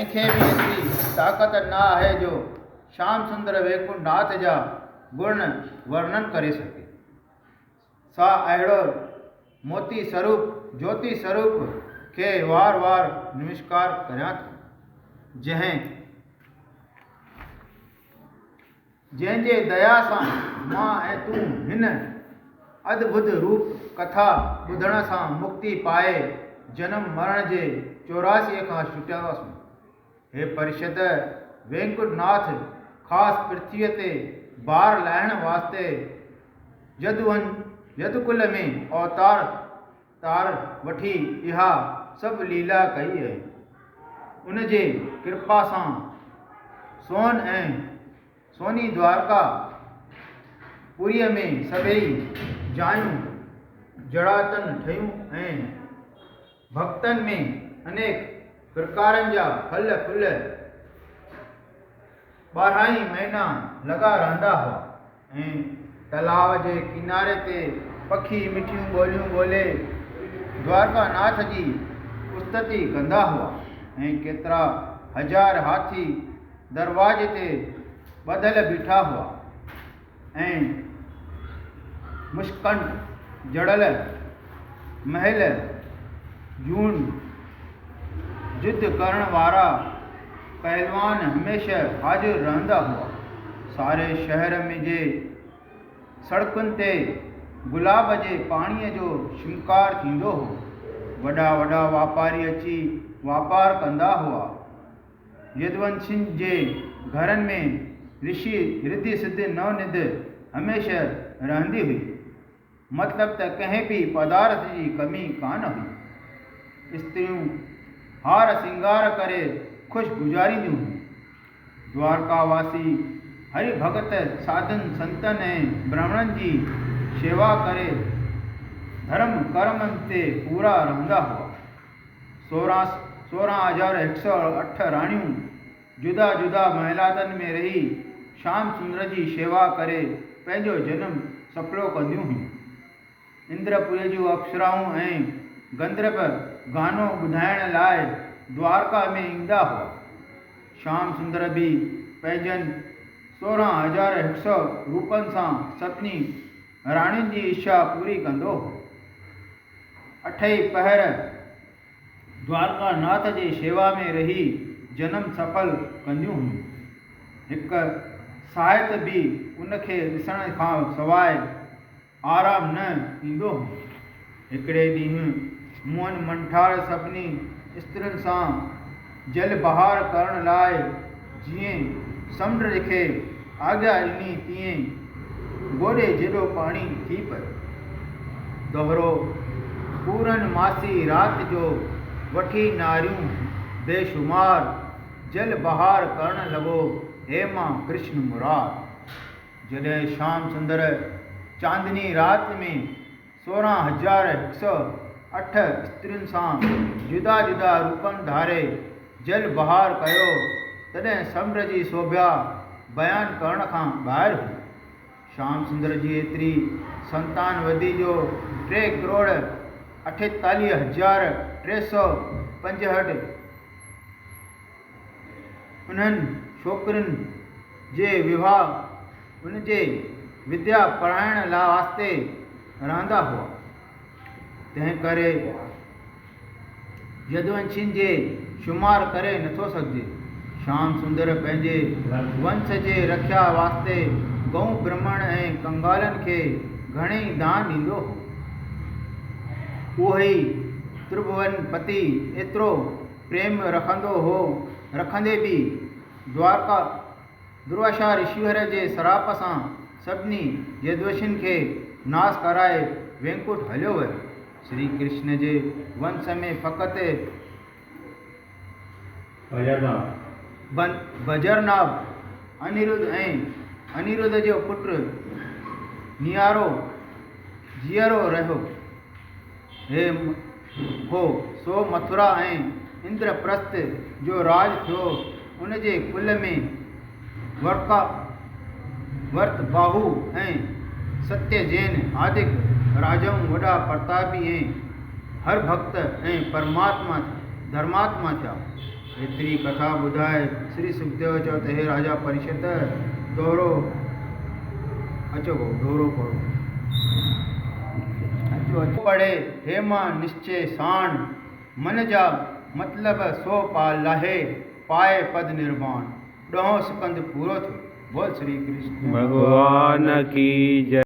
कंहिंखे बि एतिरी ताक़त न आहे जो श्याम सुंदर वैकुंठ नाथ जा गुण वर्णन करे सके। सा अहिड़ो मोती स्वरूप ज्योति स्वरूप खे वार वार नमस्कार करियां थो, जंहिंजे दया सां मां ऐं तूं हिन अद्भुत रूप कथा ॿुधण सां मुक्ति पाए जन्म मरण जे 84 खां छुटियासीं। हे परिषद, वैकुंठ नाथ ख़ासि पृथ्वीअ ते बार लाहिण वास्ते यदुकुल में अवतार वठी इहा सभु लीला कई आहे। उन जे कृपा सां सोनी द्वारका पुरीअ में सभई जायूं जड़ातन ठहियूं ऐं भक्तनि में अनेक प्रकारनि जा फल फूल 12 महीना लॻा रहंदा हुआ ऐं तलाव जे किनारे ते पखी मिठियूं ॿोलियूं ॿोले द्वारका नाथ जी उस्तति कंदा हुआ ऐं केतिरा हजार हाथी दरवाजे ते ॿधल बीठा हुआ ऐं मुश्कंड जड़ल महल जून युद्ध करण वारा पहलवान हमेशह हाजिर रहंदा हुआ। सारे शहर में जे सड़कुनि ते गुलाब जे पाणीअ जो शिंगार थींदो हो। वॾा वॾा वापारी अची वापार कंदा हुआ। यदुवंशियुनि जे घरनि में ऋषि रिद्धि सिद्धि नवनिध हमेशह रहंदी हुई। मतिलब त कंहिं बि पदार्थ जी कमी कान हुई। स्त्रियूं हार सिंगार करे ख़ुशि गुज़ारींदियूं हुयूं। द्वारकावासी हरि भगत साधन संतन ऐं ब्राह्मणनि जी शेवा करे धर्म कर्मनि ते पूरा रहंदा हुआ। 16,108 राणियूं जुदा जुदा महिलातनि में रही श्याम सुंदर जी शेवा करे पंहिंजो जन्म सफलो कंदियूं हुयूं। इंद्रपुरी जूं अप्सराऊं ऐं गंधर्व गानो ॿुधाइण लाइ द्वारका में ईंदा हुआ। श्याम सुंदर बि पंहिंजनि 16,100 रूपनि सां सभिनी राणियुनि जी इच्छा पूरी कंदो हो। 8 पहर द्वारका नाथ जे शेवा में रही जन्म सफल कंदियूं हुयूं। हिकु साहित बि उनखे ॾिसण खां सवाइ आराम न ईंदो हो। हिकिड़े ॾींहुं मोहन मंठाड़ सभिनी स्त्रियुनि सां जल बहार करण लाइ जीअं समुंड खे आज्ञा ॾिनी तीअं गोॾे जेॾो पाणी थी पियो। दोहरो पूरनमासी राति जो वठी नारियूं बेशुमार जल बहार करण लॻो। हे मां कृष्ण मुराद। जॾहिं श्याम सुंदर चांदनी राति में 16,108 स्त्रियुनि सां जुदा जुदा रूपनि धारे जल बहार कयो तॾहिं समुंड जी शोभा बयानु करण खां ॿाहिरि हुई। श्याम सुंदर जी एतिरी संतान वधी जो 3,48,365 उन्हनि छोकिरियुनि जे विवाह उन जे विद्या पढ़ाइण लाइ वास्ते रहंदा हुआ। तंहिं करे यदुवंशियुनि जे शुमार करे नथो सघिजे। श्याम सुंदर पंहिंजे वंश जे रक्षा वास्ते गऊ ब्राह्मण ऐं कंगालनि खे घणेई दान ॾींदो हो। उहो ई त्रिभुवनपति एतिरो प्रेम रखंदो हो। रखंदे बि दुर्वासा ऋषिवर जे श्राप सां सभिनी यदुवंशियुनि खे नाश कराए वैकुंठ हलियो वियो। श्री कृष्ण जे वंश में फ़क़ति बजरनाभ अनिरुद्ध ऐं अनिरुद्ध जो पुटु नियारो जीअरो रहियो हो। सो मथुरा ऐं इंद्रप्रस्थ जो राज थियो। उन जे कुल में वर्तबाहु ऐं सत्यजेन आदिक राजाऊं वॾा प्रतापी ऐं हर भक्त ऐं धर्मात्मा थिया। एतिरी कथा ॿुधाए श्री सुखदेव चयो त हे राजा परीक्षित दोहरो अचो भाऊ दोहरो पढ़ो अचो पढ़े हे मां निश्चय साण मन जा मतलब सो पाल लाहे पाए पद निर्वाण ॾहों स्कंद पूरो थियो। बोल श्री कृष्ण भगवान की जय।